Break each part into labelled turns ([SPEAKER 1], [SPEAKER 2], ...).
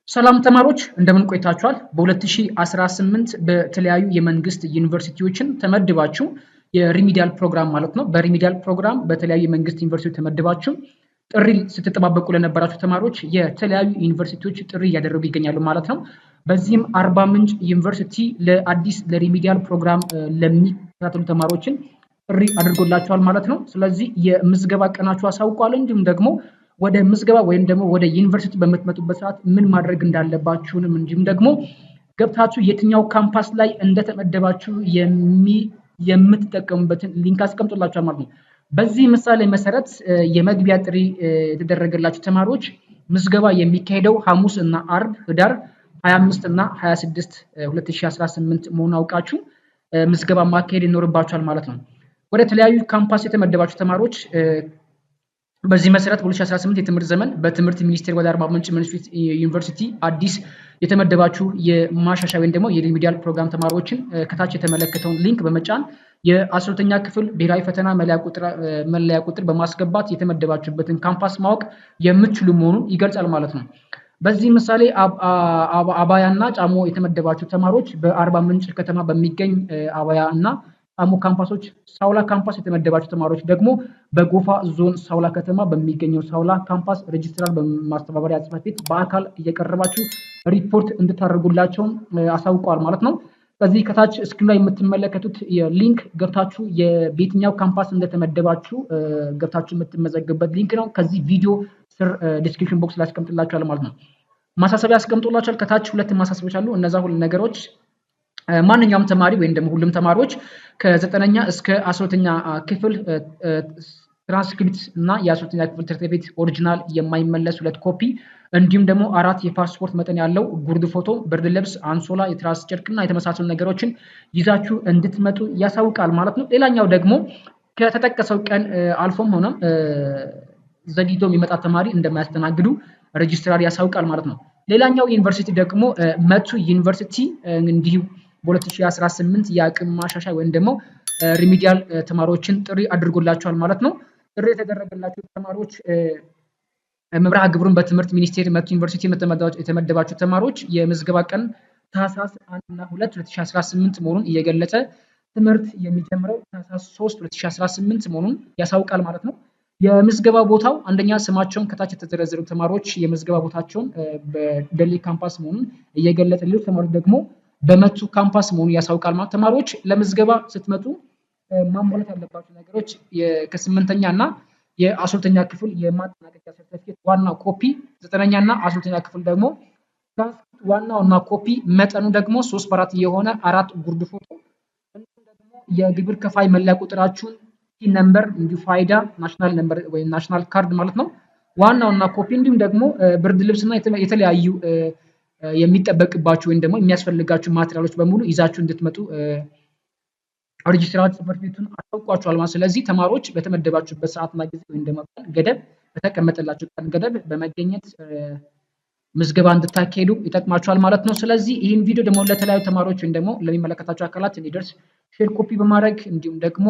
[SPEAKER 1] ሰላም ተማሪዎች እንደምን ቆይታችኋል? በ2018 በተለያዩ የመንግስት ዩኒቨርሲቲዎችን ተመድባችሁ የሪሚዲያል ፕሮግራም ማለት ነው። በሪሚዲያል ፕሮግራም በተለያዩ የመንግስት ዩኒቨርሲቲዎች ተመድባችሁ ጥሪ ስትጠባበቁ ለነበራችሁ ተማሪዎች የተለያዩ ዩኒቨርሲቲዎች ጥሪ እያደረጉ ይገኛሉ ማለት ነው። በዚህም አርባ ምንጭ ዩኒቨርሲቲ ለአዲስ ለሪሚዲያል ፕሮግራም ለሚከታተሉ ተማሪዎችን ጥሪ አድርጎላቸዋል ማለት ነው። ስለዚህ የምዝገባ ቀናችሁ አሳውቋል። እንዲሁም ደግሞ ወደ ምዝገባ ወይም ደግሞ ወደ ዩኒቨርሲቲ በምትመጡበት ሰዓት ምን ማድረግ እንዳለባችሁንም እንዲሁም ደግሞ ገብታችሁ የትኛው ካምፓስ ላይ እንደተመደባችሁ የምትጠቀሙበትን ሊንክ አስቀምጦላችኋል ማለት ነው። በዚህ ምሳሌ መሰረት የመግቢያ ጥሪ የተደረገላችሁ ተማሪዎች ምዝገባ የሚካሄደው ሐሙስ እና አርብ ህዳር 25 እና 26 2018 መሆኑን አውቃችሁ ምዝገባ ማካሄድ ይኖርባችኋል ማለት ነው። ወደ ተለያዩ ካምፓስ የተመደባችሁ ተማሪዎች በዚህ መሰረት በ2018 የትምህርት ዘመን በትምህርት ሚኒስቴር ወደ አርባ ምንጭ ዩኒቨርሲቲ አዲስ የተመደባችሁ የማሻሻያ ወይም ደግሞ የሪሚዲያል ፕሮግራም ተማሪዎችን ከታች የተመለከተውን ሊንክ በመጫን የ12ኛ ክፍል ብሔራዊ ፈተና መለያ ቁጥር በማስገባት የተመደባችሁበትን ካምፓስ ማወቅ የምትችሉ መሆኑን ይገልጻል ማለት ነው። በዚህ ምሳሌ አባያ እና ጫሞ የተመደባችሁ ተማሪዎች በአርባ ምንጭ ከተማ በሚገኝ አባያ እና ጫሞ ካምፓሶች፣ ሳውላ ካምፓስ የተመደባችሁ ተማሪዎች ደግሞ በጎፋ ዞን ሳውላ ከተማ በሚገኘው ሳውላ ካምፓስ ሬጅስትራር በማስተባበሪያ ጽሕፈት ቤት በአካል እየቀረባችሁ ሪፖርት እንድታደርጉላቸው አሳውቀዋል ማለት ነው። በዚህ ከታች ስክሪን ላይ የምትመለከቱት የሊንክ ገብታችሁ የየትኛው ካምፓስ እንደተመደባችሁ ገብታችሁ የምትመዘገቡበት ሊንክ ነው። ከዚህ ቪዲዮ ስር ዲስክሪፕሽን ቦክስ ላይ አስቀምጥላችኋል ማለት ነው። ማሳሰቢያ አስቀምጦላችኋል። ከታች ሁለት ማሳሰቢያዎች አሉ። እነዛ ሁሉ ነገሮች ማንኛውም ተማሪ ወይም ደግሞ ሁሉም ተማሪዎች ከ9ኛ እስከ 12ኛ ክፍል ትራንስክሪፕት እና የ12ኛ ክፍል ሰርቲፊኬት ኦሪጂናል የማይመለስ 2 ኮፒ እንዲሁም ደግሞ 4 የፓስፖርት መጠን ያለው ጉርድ ፎቶ፣ ብርድ ልብስ፣ አንሶላ፣ የትራስ ጨርቅና የተመሳሰሉ ነገሮችን ይዛችሁ እንድትመጡ ያሳውቃል ማለት ነው። ሌላኛው ደግሞ ከተጠቀሰው ቀን አልፎም ሆነም ዘግይቶ የሚመጣ ተማሪ እንደማያስተናግዱ ሬጅስትራር ያሳውቃል ማለት ነው። ሌላኛው ዩኒቨርሲቲ ደግሞ መቱ ዩኒቨርሲቲ እንዲሁ በ2018 የአቅም ማሻሻያ ወይም ደግሞ ሪሚዲያል ተማሪዎችን ጥሪ አድርጎላቸዋል ማለት ነው። ጥሪ የተደረገላቸው ተማሪዎች መምሪያ ግብሩን በትምህርት ሚኒስቴር መቱ ዩኒቨርሲቲ የተመደባቸው ተማሪዎች የምዝገባ ቀን ታህሳስ 1 እና 2 2018 መሆኑን እየገለጸ ትምህርት የሚጀምረው ታህሳስ 3 2018 መሆኑን ያሳውቃል ማለት ነው። የምዝገባ ቦታው አንደኛ ስማቸውን ከታች የተዘረዘሩ ተማሪዎች የምዝገባ ቦታቸውን በደሌ ካምፓስ መሆኑን እየገለጸ ሌሎች ተማሪዎች ደግሞ በመቱ ካምፓስ መሆኑን ያሳውቃል ማለት ተማሪዎች ለምዝገባ ስትመጡ ማሟላት ያለባቸው ነገሮች ከ8ኛ እና የ12ኛ ክፍል የማጠናቀቂያ ሰርቲፊኬት ዋና ኮፒ፣ 9ኛ እና 12ኛ ክፍል ደግሞ ትራንስክሪፕት ዋናውና ኮፒ መጠኑ ደግሞ 3/4 የሆነ 4 ጉርድ ፎቶ እንዲሁም ደግሞ የግብር ከፋይ መለያ ቁጥራችሁን ነምበር እንዲሁ ፋይዳ ናሽናል ነምበር ወይ ናሽናል ካርድ ማለት ነው ዋናውና ኮፒ እንዲሁም ደግሞ ብርድ ልብስና የተለያዩ የሚጠበቅባችሁ ወይም ደግሞ የሚያስፈልጋችሁ ማቴሪያሎች በሙሉ ይዛችሁ እንድትመጡ ሬጅስትራር ጽሕፈት ቤቱን አሳውቋችኋል ማለት። ስለዚህ ተማሪዎች በተመደባችሁበት ሰዓትና ጊዜ ወይም ደግሞ ገደብ በተቀመጠላችሁ ቀን ገደብ በመገኘት ምዝገባ እንድታካሄዱ ይጠቅማችኋል ማለት ነው። ስለዚህ ይህን ቪዲዮ ደግሞ ለተለያዩ ተማሪዎች ወይም ደግሞ ለሚመለከታቸው አካላት እንዲደርስ ሼር ኮፒ በማድረግ እንዲሁም ደግሞ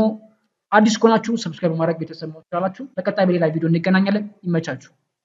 [SPEAKER 1] አዲስ ከሆናችሁ ሰብስክራይብ በማድረግ ቤተሰብ መሆን ትችላላችሁ። በቀጣይ በሌላ ቪዲዮ እንገናኛለን። ይመቻችሁ።